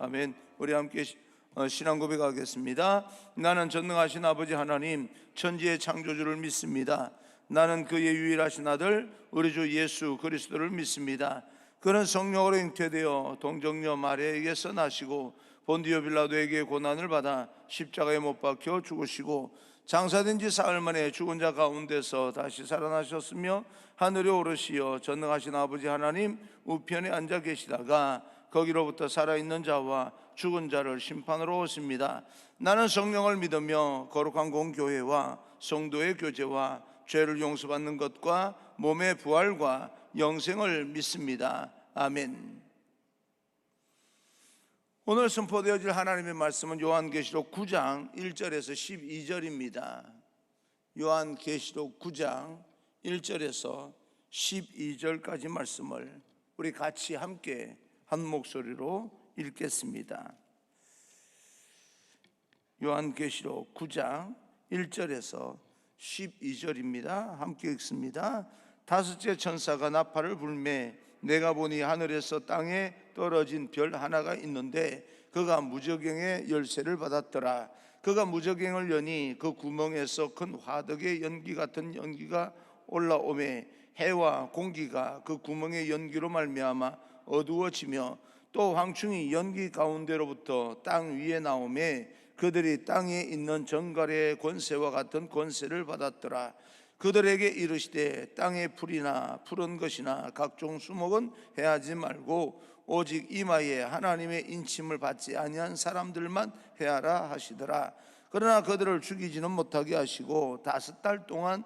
아멘. 우리 함께 신앙 고백하겠습니다. 나는 전능하신 아버지 하나님, 천지의 창조주를 믿습니다. 나는 그의 유일하신 아들 우리 주 예수 그리스도를 믿습니다. 그는 성령으로 잉태되어 동정녀 마리아에게서 나시고 본디오 빌라도에게 고난을 받아 십자가에 못 박혀 죽으시고 장사된 지 사흘 만에 죽은 자 가운데서 다시 살아나셨으며 하늘에 오르시어 전능하신 아버지 하나님 우편에 앉아 계시다가 거기로부터 살아있는 자와 죽은 자를 심판으로 오십니다. 나는 성령을 믿으며 거룩한 공교회와 성도의 교제와 죄를 용서받는 것과 몸의 부활과 영생을 믿습니다. 아멘. 오늘 선포되어질 하나님의 말씀은 요한계시록 9장 1절에서 12절입니다. 요한계시록 9장 1절에서 12절까지 말씀을 우리 같이 함께 한 목소리로 읽겠습니다. 요한계시록 9장 1절에서 12절입니다. 함께 읽습니다. 다섯째 천사가 나팔을 불매 내가 보니 하늘에서 땅에 떨어진 별 하나가 있는데 그가 무저갱의 열쇠를 받았더라. 그가 무저갱을 여니 그 구멍에서 큰 화덕의 연기 같은 연기가 올라오매 해와 공기가 그 구멍의 연기로 말미암아 어두워지며 또 황충이 연기 가운데로부터 땅 위에 나오매 그들이 땅에 있는 정갈의 권세와 같은 권세를 받았더라. 그들에게 이르시되 땅의 풀이나 푸른 것이나 각종 수목은 해하지 말고 오직 이마에 하나님의 인침을 받지 아니한 사람들만 해하라 하시더라. 그러나 그들을 죽이지는 못하게 하시고 5달 동안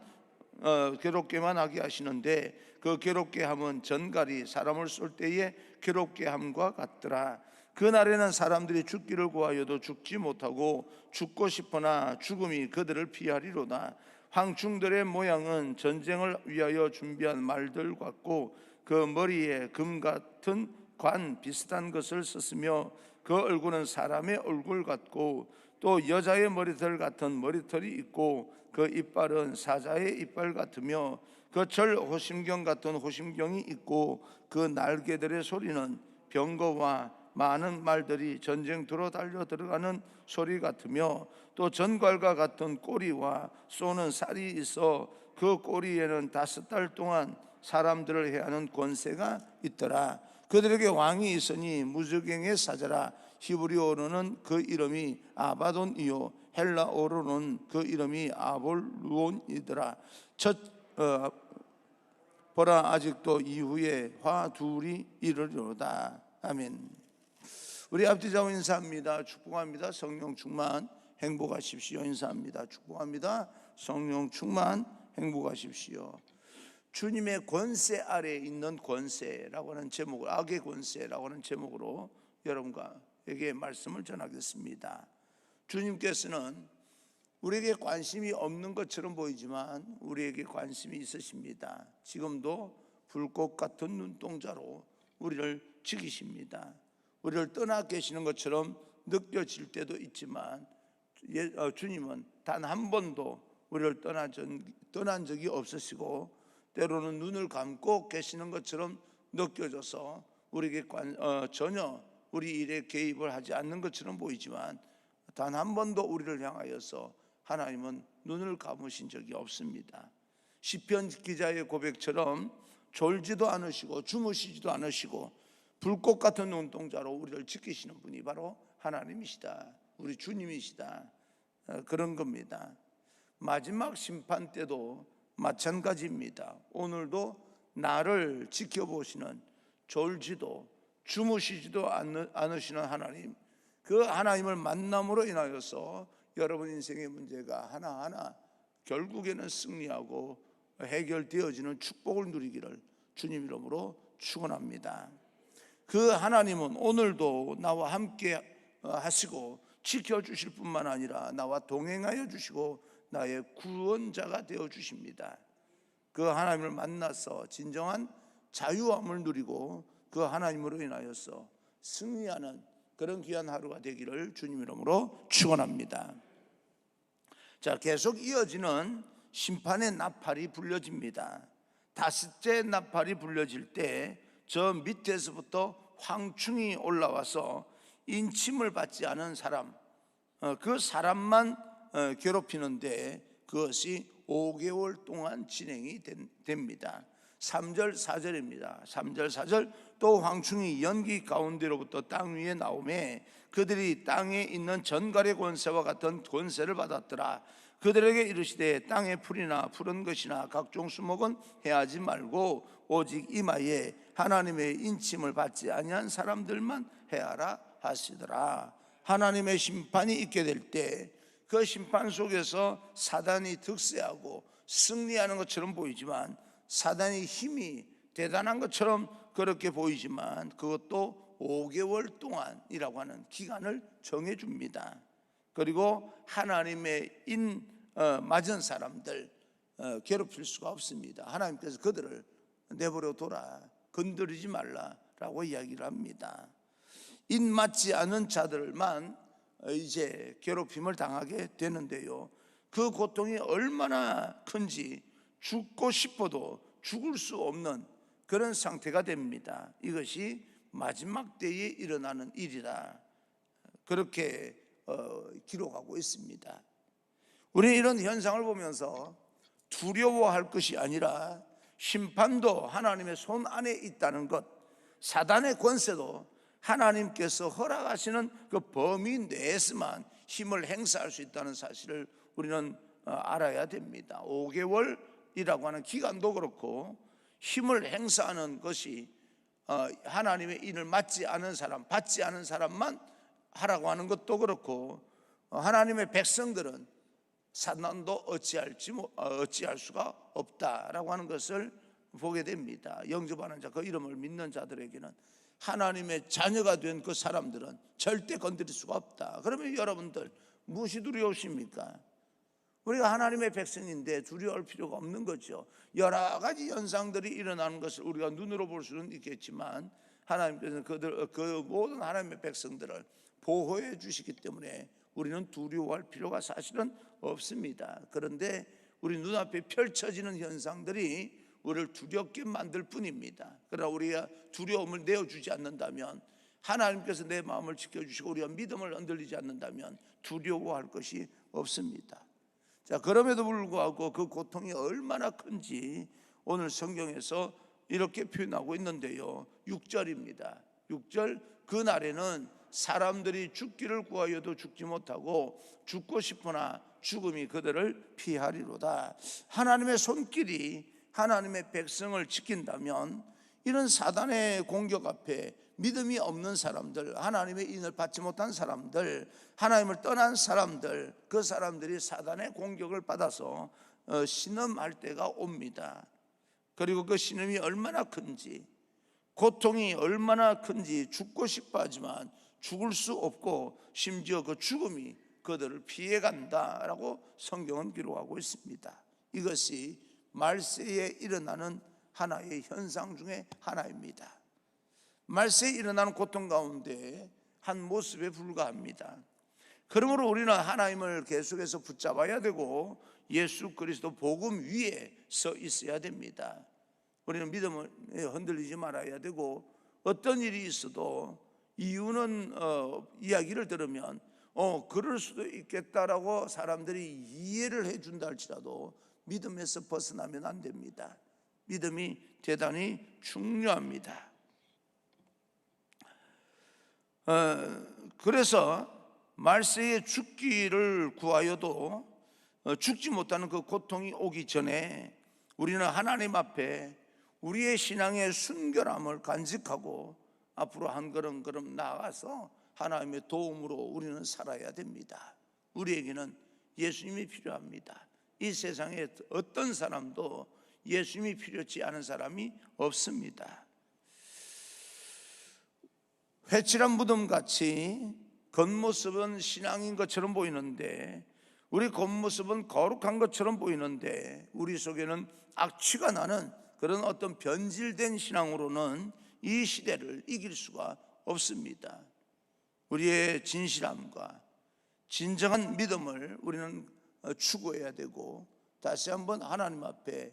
괴롭게만 하게 하시는데 그 괴롭게 함은 전갈이 사람을 쏠 때의 괴롭게 함과 같더라. 그날에는 사람들이 죽기를 구하여도 죽지 못하고 죽고 싶으나 죽음이 그들을 피하리로다. 황충들의 모양은 전쟁을 위하여 준비한 말들 같고 그 머리에 금 같은 관 비슷한 것을 썼으며 그 얼굴은 사람의 얼굴 같고 또 여자의 머리털 같은 머리털이 있고 그 이빨은 사자의 이빨 같으며 그 절 호심경 같은 호심경이 있고 그 날개들의 소리는 병거와 많은 말들이 전쟁터로 달려 들어가는 소리 같으며 또 전갈과 같은 꼬리와 쏘는 살이 있어 그 꼬리에는 5달 동안 사람들을 해하는 권세가 있더라. 그들에게 왕이 있으니 무저갱의 사자라. 히브리어로는 그 이름이 아바돈이요 헬라어로는 그 이름이 아볼루온이더라. 보라 아직도 이후에 화 둘이 이르리로다. 아멘. 우리 앞뒤자고 인사합니다. 축복합니다. 성령 충만 행복하십시오. 인사합니다. 축복합니다. 성령 충만 행복하십시오. 주님의 권세 아래에 있는 권세라고 하는 제목을, 악의 권세라고 하는 제목으로 여러분에게 말씀을 전하겠습니다. 주님께서는 우리에게 관심이 없는 것처럼 보이지만 우리에게 관심이 있으십니다. 지금도 불꽃 같은 눈동자로 우리를 지키십니다. 우리를 떠나 계시는 것처럼 느껴질 때도 있지만 주님은 단 한 번도 우리를 떠난 적이 없으시고 때로는 눈을 감고 계시는 것처럼 느껴져서 우리에게 전혀 우리 일에 개입을 하지 않는 것처럼 보이지만 단 한 번도 우리를 향하여서 하나님은 눈을 감으신 적이 없습니다. 시편 기자의 고백처럼 졸지도 않으시고 주무시지도 않으시고 불꽃 같은 눈동자로 우리를 지키시는 분이 바로 하나님이시다. 우리 주님이시다. 그런 겁니다. 마지막 심판 때도 마찬가지입니다. 오늘도 나를 지켜보시는 졸지도 주무시지도 않으시는 하나님, 그 하나님을 만남으로 인하여서 여러분 인생의 문제가 하나하나 결국에는 승리하고 해결되어지는 축복을 누리기를 주님 이름으로 축원합니다. 그 하나님은 오늘도 나와 함께 하시고 지켜주실 뿐만 아니라 나와 동행하여 주시고 나의 구원자가 되어 주십니다. 그 하나님을 만나서 진정한 자유함을 누리고 그 하나님으로 인하여서 승리하는 그런 귀한 하루가 되기를 주님 이름으로 축원합니다. 자, 계속 이어지는 심판의 나팔이 불려집니다. 5째 나팔이 불려질 때 저 밑에서부터 황충이 올라와서 인침을 받지 않은 사람, 그 사람만 괴롭히는데 그것이 5개월 동안 진행이 됩니다. 3절 4절입니다. 3절 4절 또 황충이 연기 가운데로부터 땅 위에 나오매 그들이 땅에 있는 전갈의 권세와 같은 권세를 받았더라. 그들에게 이르시되 땅의 풀이나 푸른 것이나 각종 수목은 해하지 말고 오직 이마에 하나님의 인침을 받지 아니한 사람들만 해하라 하시더라. 하나님의 심판이 있게 될 때 그 심판 속에서 사단이 득세하고 승리하는 것처럼 보이지만, 사단의 힘이 대단한 것처럼 그렇게 보이지만 그것도 5개월 동안이라고 하는 기간을 정해줍니다. 그리고 하나님의 맞은 사람들 괴롭힐 수가 없습니다. 하나님께서 그들을 내버려 둬라, 건드리지 말라라고 이야기를 합니다. 인 맞지 않은 자들만 이제 괴롭힘을 당하게 되는데요, 그 고통이 얼마나 큰지 죽고 싶어도 죽을 수 없는 그런 상태가 됩니다. 이것이 마지막 때에 일어나는 일이다, 그렇게 기록하고 있습니다. 우리는 이런 현상을 보면서 두려워할 것이 아니라 심판도 하나님의 손 안에 있다는 것, 사단의 권세도 하나님께서 허락하시는 그 범위 내에서만 힘을 행사할 수 있다는 사실을 우리는 알아야 됩니다. 5개월이라고 하는 기간도 그렇고, 힘을 행사하는 것이 하나님의 인을 받지 않은 사람만 하라고 하는 것도 그렇고, 하나님의 백성들은 사단도 어찌할 수가 없다라고 하는 것을 보게 됩니다. 영접하는 자, 그 이름을 믿는 자들에게는, 하나님의 자녀가 된 그 사람들은 절대 건드릴 수가 없다. 그러면 여러분들 무엇이 두려우십니까? 우리가 하나님의 백성인데 두려워할 필요가 없는 거죠. 여러 가지 현상들이 일어나는 것을 우리가 눈으로 볼 수는 있겠지만 하나님께서는 그 모든 하나님의 백성들을 보호해 주시기 때문에 우리는 두려워할 필요가 사실은 없습니다. 그런데 우리 눈앞에 펼쳐지는 현상들이 우리를 두렵게 만들 뿐입니다. 그러나 우리가 두려움을 내어주지 않는다면, 하나님께서 내 마음을 지켜주시고 우리가 믿음을 흔들리지 않는다면 두려워할 것이 없습니다. 자, 그럼에도 불구하고 그 고통이 얼마나 큰지 오늘 성경에서 이렇게 표현하고 있는데요, 6절입니다. 6절, 그날에는 사람들이 죽기를 구하여도 죽지 못하고 죽고 싶으나 죽음이 그들을 피하리로다. 하나님의 손길이 하나님의 백성을 지킨다면, 이런 사단의 공격 앞에 믿음이 없는 사람들, 하나님의 인을 받지 못한 사람들, 하나님을 떠난 사람들, 그 사람들이 사단의 공격을 받아서 신음할 때가 옵니다. 그리고 그 신음이 얼마나 큰지, 고통이 얼마나 큰지, 죽고 싶어 하지만 죽을 수 없고 심지어 그 죽음이 그들을 피해간다라고 성경은 기록하고 있습니다. 이것이 말세에 일어나는 하나의 현상 중에 하나입니다. 말세에 일어나는 고통 가운데 한 모습에 불과합니다. 그러므로 우리는 하나님을 계속해서 붙잡아야 되고 예수 그리스도 복음 위에 서 있어야 됩니다. 우리는 믿음을 흔들리지 말아야 되고, 어떤 일이 있어도 이유는 이야기를 들으면 그럴 수도 있겠다라고 사람들이 이해를 해준다 할지라도 믿음에서 벗어나면 안 됩니다. 믿음이 대단히 중요합니다. 그래서 말세에 죽기를 구하여도 죽지 못하는 그 고통이 오기 전에 우리는 하나님 앞에 우리의 신앙의 순결함을 간직하고 앞으로 한 걸음 걸음 나아가서 하나님의 도움으로 우리는 살아야 됩니다. 우리에게는 예수님이 필요합니다. 이 세상에 어떤 사람도 예수님이 필요치 않은 사람이 없습니다. 회칠한 무덤같이 겉모습은 신앙인 것처럼 보이는데, 우리 겉모습은 거룩한 것처럼 보이는데, 우리 속에는 악취가 나는 그런 어떤 변질된 신앙으로는 이 시대를 이길 수가 없습니다. 우리의 진실함과 진정한 믿음을 우리는 추구해야 되고, 다시 한번 하나님 앞에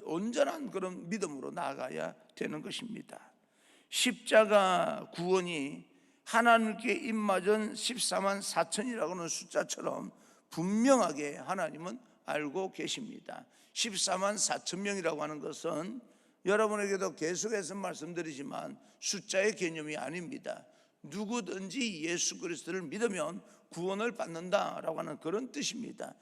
온전한 그런 믿음으로 나아가야 되는 것입니다. 십자가 구원이 하나님께 입맞은 14만 4천이라고 하는 숫자처럼 분명하게 하나님은 알고 계십니다. 14만 4천 명이라고 하는 것은 여러분에게도 계속해서 말씀드리지만 숫자의 개념이 아닙니다. 누구든지 예수 그리스도를 믿으면 구원을 받는다라고 하는 그런 뜻입니다.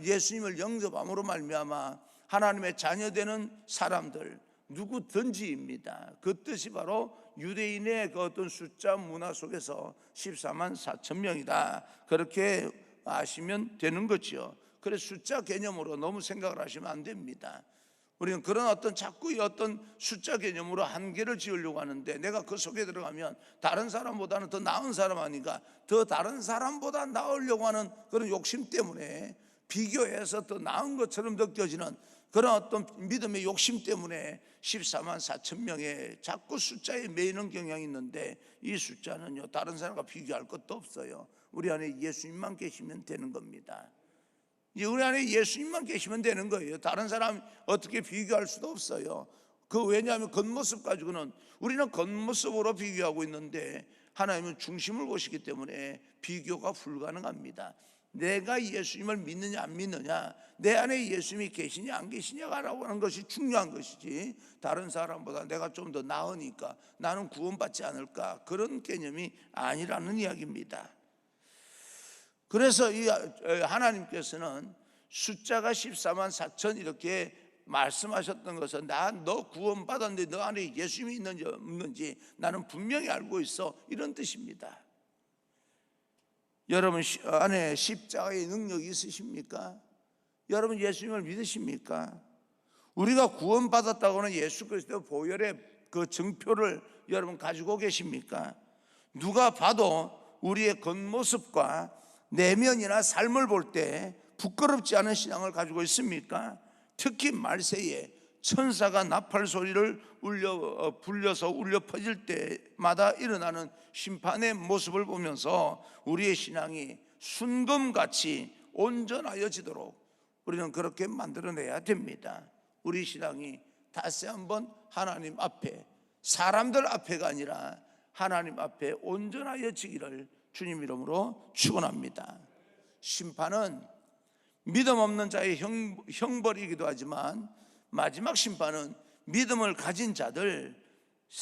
예수님을 영접함으로 말미암아 하나님의 자녀되는 사람들 누구든지입니다. 그 뜻이 바로 유대인의 그 어떤 숫자 문화 속에서 14만 4천 명이다, 그렇게 아시면 되는 거죠. 그래서 숫자 개념으로 너무 생각을 하시면 안 됩니다. 우리는 그런 자꾸 어떤 숫자 개념으로 한계를 지으려고 하는데, 내가 그 속에 들어가면 다른 사람보다는 더 나은 사람 아닌가, 더 다른 사람보다 나으려고 하는 그런 욕심 때문에, 비교해서 더 나은 것처럼 느껴지는 그런 어떤 믿음의 욕심 때문에 14만 4천 명의 자꾸 숫자에 매이는 경향이 있는데, 이 숫자는요 다른 사람과 비교할 것도 없어요. 우리 안에 예수님만 계시면 되는 겁니다. 우리 안에 예수님만 계시면 되는 거예요. 다른 사람 어떻게 비교할 수도 없어요. 왜냐하면 겉모습 가지고는, 우리는 겉모습으로 비교하고 있는데 하나님은 중심을 보시기 때문에 비교가 불가능합니다. 내가 예수님을 믿느냐 안 믿느냐, 내 안에 예수님이 계시냐 안 계시냐라고 하는 것이 중요한 것이지, 다른 사람보다 내가 좀 더 나으니까 나는 구원받지 않을까, 그런 개념이 아니라는 이야기입니다. 그래서 이 하나님께서는 숫자가 14만 4천 이렇게 말씀하셨던 것은, 너 구원받았는데 너 안에 예수님이 있는지 없는지 나는 분명히 알고 있어, 이런 뜻입니다. 여러분 안에 십자가의 능력이 있으십니까? 여러분 예수님을 믿으십니까? 우리가 구원받았다고는 예수 그리스도 보혈의 그 증표를 여러분 가지고 계십니까? 누가 봐도 우리의 겉모습과 내면이나 삶을 볼 때 부끄럽지 않은 신앙을 가지고 있습니까? 특히 말세에 천사가 나팔 소리를 불려서 울려 퍼질 때마다 일어나는 심판의 모습을 보면서 우리의 신앙이 순금같이 온전하여지도록 우리는 그렇게 만들어내야 됩니다. 우리 신앙이 다시 한번 하나님 앞에, 사람들 앞에가 아니라 하나님 앞에 온전하여지기를 주님 이름으로 축원합니다. 심판은 믿음 없는 자의 형벌이기도 하지만, 마지막 심판은 믿음을 가진 자들,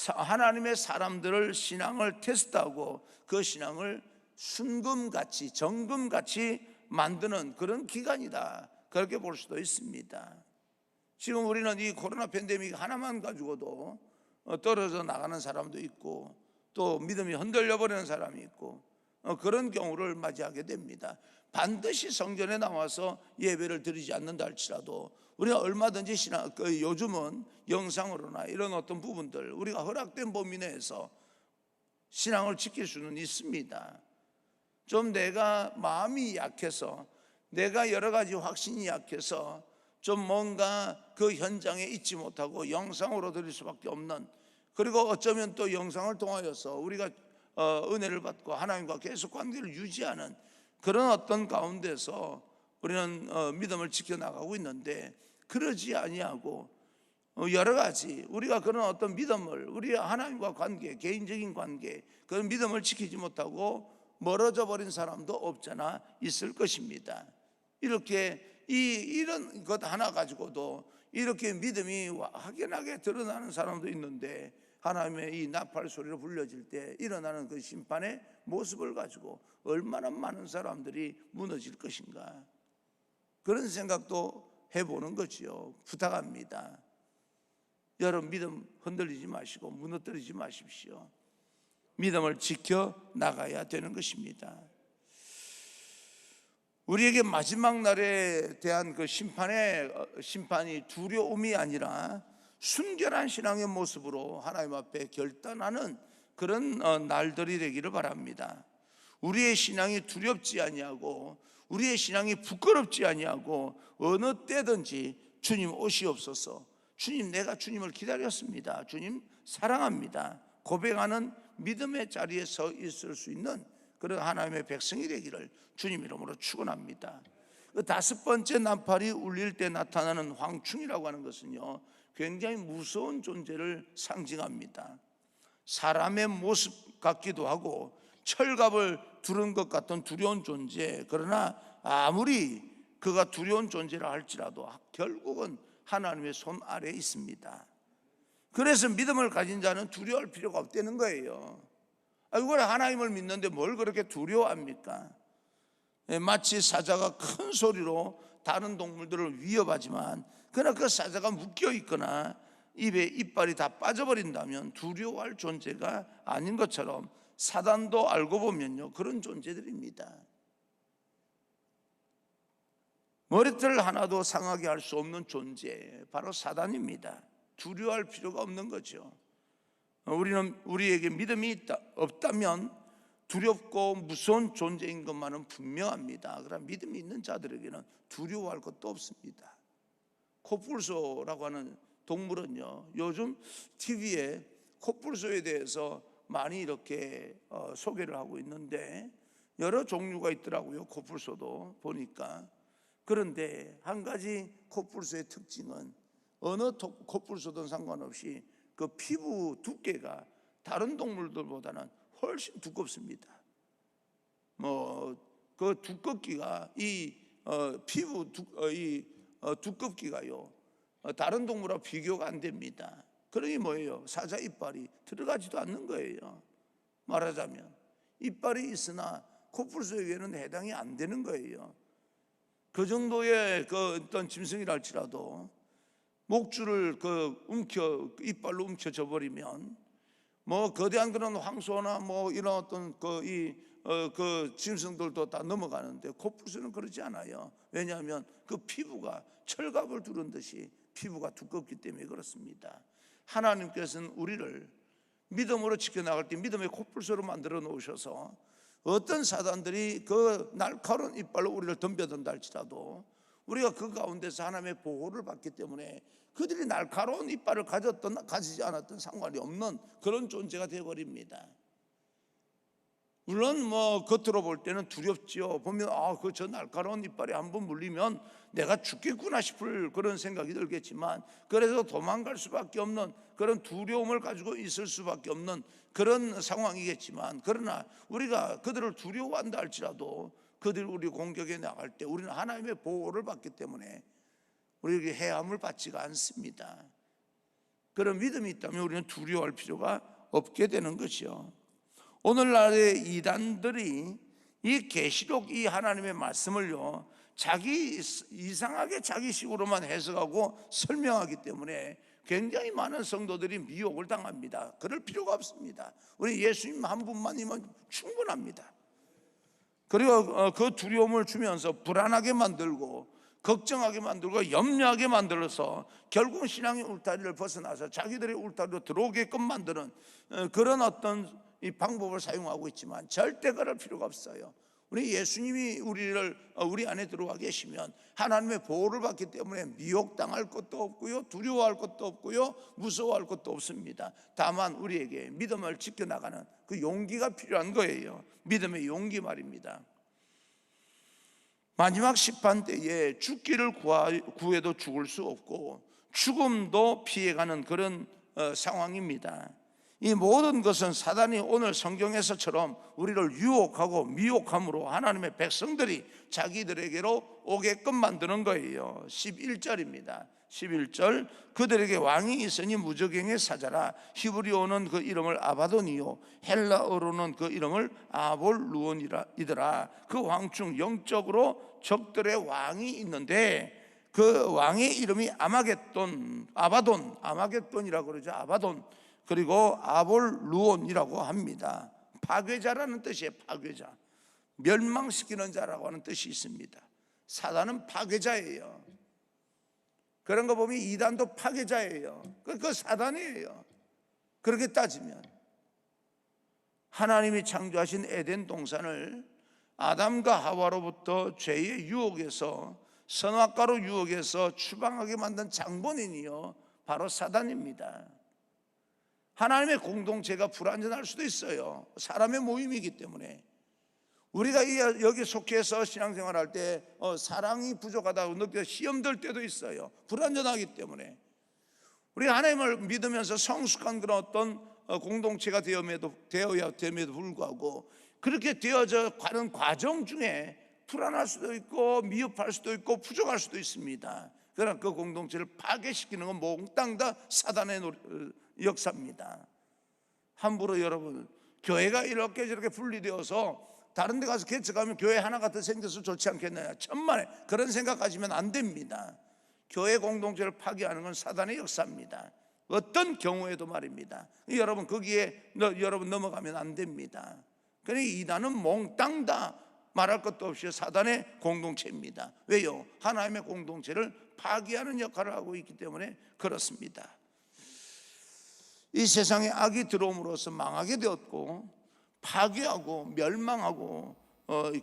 하나님의 사람들을 신앙을 테스트하고 그 신앙을 순금같이 정금같이 만드는 그런 기간이다, 그렇게 볼 수도 있습니다. 지금 우리는 이 코로나 팬데믹 하나만 가지고도 떨어져 나가는 사람도 있고, 또 믿음이 흔들려 버리는 사람이 있고, 그런 경우를 맞이하게 됩니다. 반드시 성전에 나와서 예배를 드리지 않는다 할지라도 우리가 얼마든지 요즘은 영상으로나 이런 어떤 부분들, 우리가 허락된 범위 내에서 신앙을 지킬 수는 있습니다. 좀 내가 마음이 약해서, 내가 여러 가지 확신이 약해서 좀 뭔가 그 현장에 있지 못하고 영상으로 드릴 수밖에 없는, 그리고 어쩌면 또 영상을 통하여서 우리가 은혜를 받고 하나님과 계속 관계를 유지하는 그런 어떤 가운데서 우리는 믿음을 지켜나가고 있는데, 그러지 아니하고 여러 가지 우리가 그런 어떤 믿음을, 우리 하나님과 관계, 개인적인 관계, 그런 믿음을 지키지 못하고 멀어져 버린 사람도 없잖아 있을 것입니다. 이렇게 이런 것 하나 가지고도 이렇게 믿음이 확연하게 드러나는 사람도 있는데, 하나님의 이 나팔 소리로 불려질 때 일어나는 그 심판의 모습을 가지고 얼마나 많은 사람들이 무너질 것인가, 그런 생각도 해보는 거지요. 부탁합니다. 여러분 믿음 흔들리지 마시고 무너뜨리지 마십시오. 믿음을 지켜 나가야 되는 것입니다. 우리에게 마지막 날에 대한 그 심판이 두려움이 아니라 순결한 신앙의 모습으로 하나님 앞에 결단하는 그런 날들이 되기를 바랍니다. 우리의 신앙이 두렵지 아니하고 우리의 신앙이 부끄럽지 아니하고 어느 때든지 주님 오시옵소서, 주님 내가 주님을 기다렸습니다, 주님 사랑합니다 고백하는 믿음의 자리에 서 있을 수 있는 그런 하나님의 백성이 되기를 주님 이름으로 축원합니다. 그 다섯 번째 나팔이 울릴 때 나타나는 황충이라고 하는 것은요 굉장히 무서운 존재를 상징합니다. 사람의 모습 같기도 하고 철갑을 두른 것 같은 두려운 존재. 그러나 아무리 그가 두려운 존재라 할지라도 결국은 하나님의 손 아래에 있습니다. 그래서 믿음을 가진 자는 두려워할 필요가 없다는 거예요. 이걸 하나님을 믿는데 뭘 그렇게 두려워합니까? 마치 사자가 큰 소리로 다른 동물들을 위협하지만 그러나 그 사자가 묶여 있거나 입에 이빨이 다 빠져버린다면 두려워할 존재가 아닌 것처럼 사단도 알고 보면요, 그런 존재들입니다. 머리털 하나도 상하게 할 수 없는 존재, 바로 사단입니다. 두려워할 필요가 없는 거죠. 우리에게 믿음이 없다면 두렵고 무서운 존재인 것만은 분명합니다. 그러나 믿음이 있는 자들에게는 두려워할 것도 없습니다. 코뿔소라고 하는 동물은요, 요즘 TV에 코뿔소에 대해서 많이 이렇게 소개를 하고 있는데 여러 종류가 있더라고요. 코뿔소도 보니까. 그런데 한 가지 코뿔소의 특징은 어느 코뿔소든 상관없이 그 피부 두께가 다른 동물들보다는 훨씬 두껍습니다. 그 두껍기가 피부 두껍기가요, 다른 동물하고 비교가 안 됩니다. 그러니 뭐예요? 사자 이빨이 들어가지도 않는 거예요. 말하자면 이빨이 있으나 코뿔소에게는 해당이 안 되는 거예요. 그 정도의 어떤 짐승이라 할지라도 목줄을 이빨로 움켜져 버리면 거대한 그런 황소나 이런 어떤 짐승들도 다 넘어가는데 코뿔소는 그러지 않아요. 왜냐하면 그 피부가 철갑을 두른 듯이 피부가 두껍기 때문에 그렇습니다. 하나님께서는 우리를 믿음으로 지켜나갈 때 믿음의 코뿔소로 만들어 놓으셔서 어떤 사단들이 그 날카로운 이빨로 우리를 덤벼든다 할지라도 우리가 그 가운데서 하나님의 보호를 받기 때문에 그들이 날카로운 이빨을 가졌든 가지지 않았든 상관이 없는 그런 존재가 되어버립니다. 물론 겉으로 볼 때는 두렵지요. 보면 저 날카로운 이빨에 한번 물리면 내가 죽겠구나 싶을 그런 생각이 들겠지만 그래서 도망갈 수밖에 없는 그런 두려움을 가지고 있을 수밖에 없는 그런 상황이겠지만, 그러나 우리가 그들을 두려워한다 할지라도 그들이 우리 공격에 나갈 때 우리는 하나님의 보호를 받기 때문에 우리에게 해함을 받지가 않습니다. 그런 믿음이 있다면 우리는 두려워할 필요가 없게 되는 것이요. 오늘날의 이단들이 이 계시록 이 하나님의 말씀을요, 이상하게 자기식으로만 해석하고 설명하기 때문에 굉장히 많은 성도들이 미혹을 당합니다. 그럴 필요가 없습니다. 우리 예수님 한 분만이면 충분합니다. 그리고 그 두려움을 주면서 불안하게 만들고 걱정하게 만들고 염려하게 만들어서 결국은 신앙의 울타리를 벗어나서 자기들의 울타리로 들어오게끔 만드는 그런 어떤 이 방법을 사용하고 있지만 절대 그럴 필요가 없어요. 우리 예수님이 우리 안에 들어와 계시면 하나님의 보호를 받기 때문에 미혹당할 것도 없고요, 두려워할 것도 없고요, 무서워할 것도 없습니다. 다만 우리에게 믿음을 지켜나가는 그 용기가 필요한 거예요. 믿음의 용기 말입니다. 마지막 심판 때에 죽기를 구해도 죽을 수 없고 죽음도 피해가는 그런 상황입니다. 이 모든 것은 사단이 오늘 성경에서처럼 우리를 유혹하고 미혹함으로 하나님의 백성들이 자기들에게로 오게끔 만드는 거예요. 11절입니다. 11절, 그들에게 왕이 있으니 무저갱의 사자라. 히브리어는 그 이름을 아바돈이요 헬라어로는 그 이름을 아볼루온이더라. 그 왕중 영적으로 적들의 왕이 있는데 그 왕의 이름이 아마겟돈이라고 그러죠. 아바돈, 그리고 아볼루온이라고 합니다. 파괴자라는 뜻이에요. 파괴자, 멸망시키는 자라고 하는 뜻이 있습니다. 사단은 파괴자예요. 그런 거 보면 이단도 파괴자예요. 그 사단이에요. 그렇게 따지면 하나님이 창조하신 에덴 동산을 아담과 하와로부터 죄의 유혹에서, 선악과로 유혹해서 추방하게 만든 장본인이요 바로 사단입니다. 하나님의 공동체가 불완전할 수도 있어요. 사람의 모임이기 때문에. 우리가 여기 속해서 신앙생활할 때 사랑이 부족하다고 느껴 시험될 때도 있어요. 불완전하기 때문에. 우리가 하나님을 믿으면서 성숙한 그런 어떤 공동체가 되어야 됨에도 불구하고 그렇게 되어져 가는 과정 중에 불안할 수도 있고 미흡할 수도 있고 부족할 수도 있습니다. 그러나 그 공동체를 파괴시키는 건 몽땅 다 사단의 역사입니다. 함부로 여러분 교회가 이렇게 저렇게 분리되어서 다른 데 가서 개척하면 교회 하나가 더 생겨서 좋지 않겠느냐, 천만에 그런 생각하시면 안 됩니다. 교회 공동체를 파괴하는 건 사단의 역사입니다. 어떤 경우에도 말입니다. 여러분 거기에 여러분 넘어가면 안 됩니다. 그러니 이단은 몽땅 다 말할 것도 없이 사단의 공동체입니다. 왜요? 하나님의 공동체를 파괴하는 역할을 하고 있기 때문에 그렇습니다. 이 세상에 악이 들어옴으로써 망하게 되었고 파괴하고 멸망하고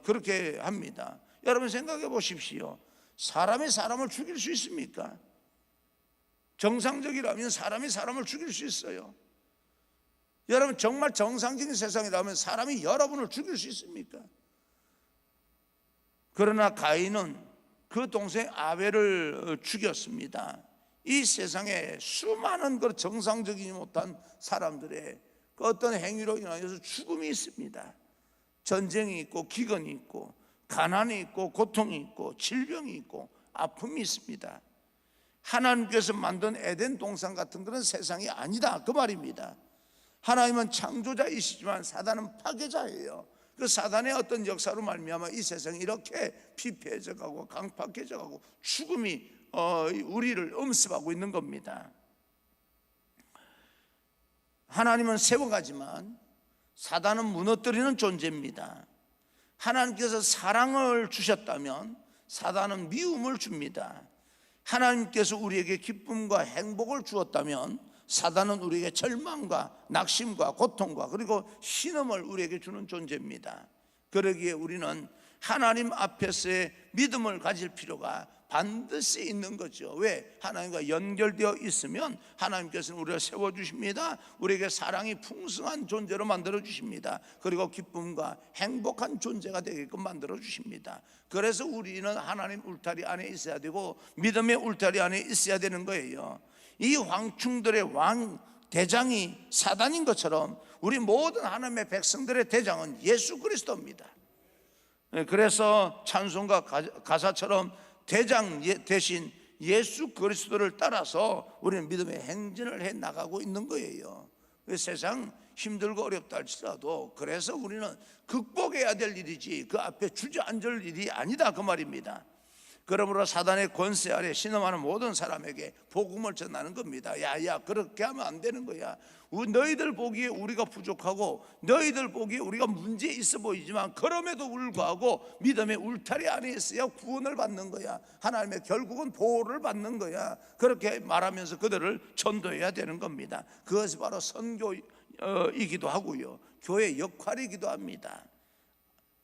그렇게 합니다. 여러분 생각해 보십시오. 사람이 사람을 죽일 수 있습니까? 정상적이라면 사람이 사람을 죽일 수 있어요. 여러분 정말 정상적인 세상이라면 사람이 여러분을 죽일 수 있습니까? 그러나 가인은 그 동생 아벨을 죽였습니다. 이 세상에 수많은 그 정상적이지 못한 사람들의 그 어떤 행위로 인하여서 죽음이 있습니다. 전쟁이 있고 기근이 있고 가난이 있고 고통이 있고 질병이 있고 아픔이 있습니다. 하나님께서 만든 에덴 동산 같은 그런 세상이 아니다 그 말입니다. 하나님은 창조자이시지만 사단은 파괴자예요. 그 사단의 어떤 역사로 말미암아 이 세상이 이렇게 피폐해져 가고 강팍해져 가고 죽음이 우리를 엄습하고 있는 겁니다. 하나님은 세워가지만 사단은 무너뜨리는 존재입니다. 하나님께서 사랑을 주셨다면 사단은 미움을 줍니다. 하나님께서 우리에게 기쁨과 행복을 주었다면 사단은 우리에게 절망과 낙심과 고통과 그리고 신음을 우리에게 주는 존재입니다. 그러기에 우리는 하나님 앞에서의 믿음을 가질 필요가 반드시 있는 거죠. 왜? 하나님과 연결되어 있으면 하나님께서는 우리를 세워주십니다. 우리에게 사랑이 풍성한 존재로 만들어주십니다. 그리고 기쁨과 행복한 존재가 되게끔 만들어주십니다. 그래서 우리는 하나님 울타리 안에 있어야 되고 믿음의 울타리 안에 있어야 되는 거예요. 이 황충들의 왕 대장이 사단인 것처럼 우리 모든 하나님의 백성들의 대장은 예수 그리스도입니다. 그래서 찬송가 가사처럼 대장 대신 예수 그리스도를 따라서 우리는 믿음의 행진을 해 나가고 있는 거예요. 세상 힘들고 어렵다 할지라도 그래서 우리는 극복해야 될 일이지 그 앞에 주저앉을 일이 아니다 그 말입니다. 그러므로 사단의 권세 아래 신음하는 모든 사람에게 복음을 전하는 겁니다. 야야 그렇게 하면 안 되는 거야. 너희들 보기에 우리가 부족하고 너희들 보기에 우리가 문제 있어 보이지만 그럼에도 불구하고 믿음의 울타리 안에 있어야 구원을 받는 거야. 하나님의 결국은 보호를 받는 거야. 그렇게 말하면서 그들을 전도해야 되는 겁니다. 그것이 바로 선교이기도 하고요, 교회의 역할이기도 합니다.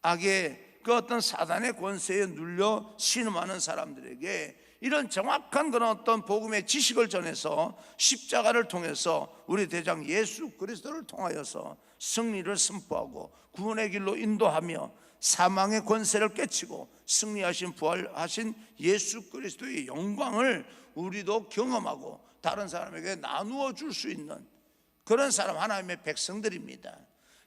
악의 그 어떤 사단의 권세에 눌려 신음하는 사람들에게 이런 정확한 그런 어떤 복음의 지식을 전해서 십자가를 통해서 우리 대장 예수 그리스도를 통하여서 승리를 선포하고 구원의 길로 인도하며 사망의 권세를 깨치고 승리하신 부활하신 예수 그리스도의 영광을 우리도 경험하고 다른 사람에게 나누어 줄 수 있는 그런 사람 하나님의 백성들입니다.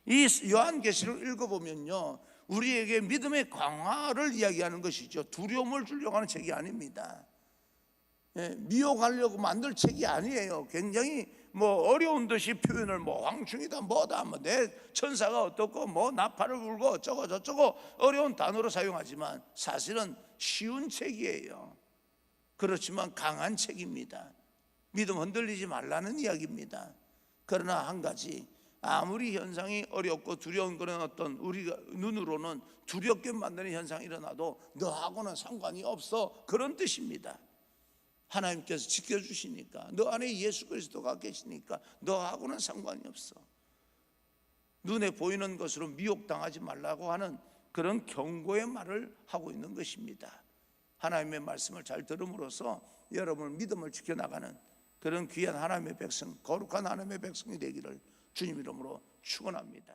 이 요한계시를 읽어보면요, 우리에게 믿음의 강화를 이야기하는 것이죠. 두려움을 주려고 하는 책이 아닙니다. 미혹하려고 만들 책이 아니에요. 굉장히 어려운 듯이 표현을 황충이다 뭐다 내 천사가 어떻고 나팔을 불고 어쩌고 저쩌고 어려운 단어로 사용하지만 사실은 쉬운 책이에요. 그렇지만 강한 책입니다. 믿음 흔들리지 말라는 이야기입니다. 그러나 한 가지, 아무리 현상이 어렵고 두려운 그런 어떤 우리가 눈으로는 두렵게 만드는 현상이 일어나도 너하고는 상관이 없어 그런 뜻입니다. 하나님께서 지켜주시니까, 너 안에 예수 그리스도가 계시니까 너하고는 상관이 없어. 눈에 보이는 것으로 미혹당하지 말라고 하는 그런 경고의 말을 하고 있는 것입니다. 하나님의 말씀을 잘 들음으로써 여러분 믿음을 지켜나가는 그런 귀한 하나님의 백성, 거룩한 하나님의 백성이 되기를 주님 이름으로 축원합니다.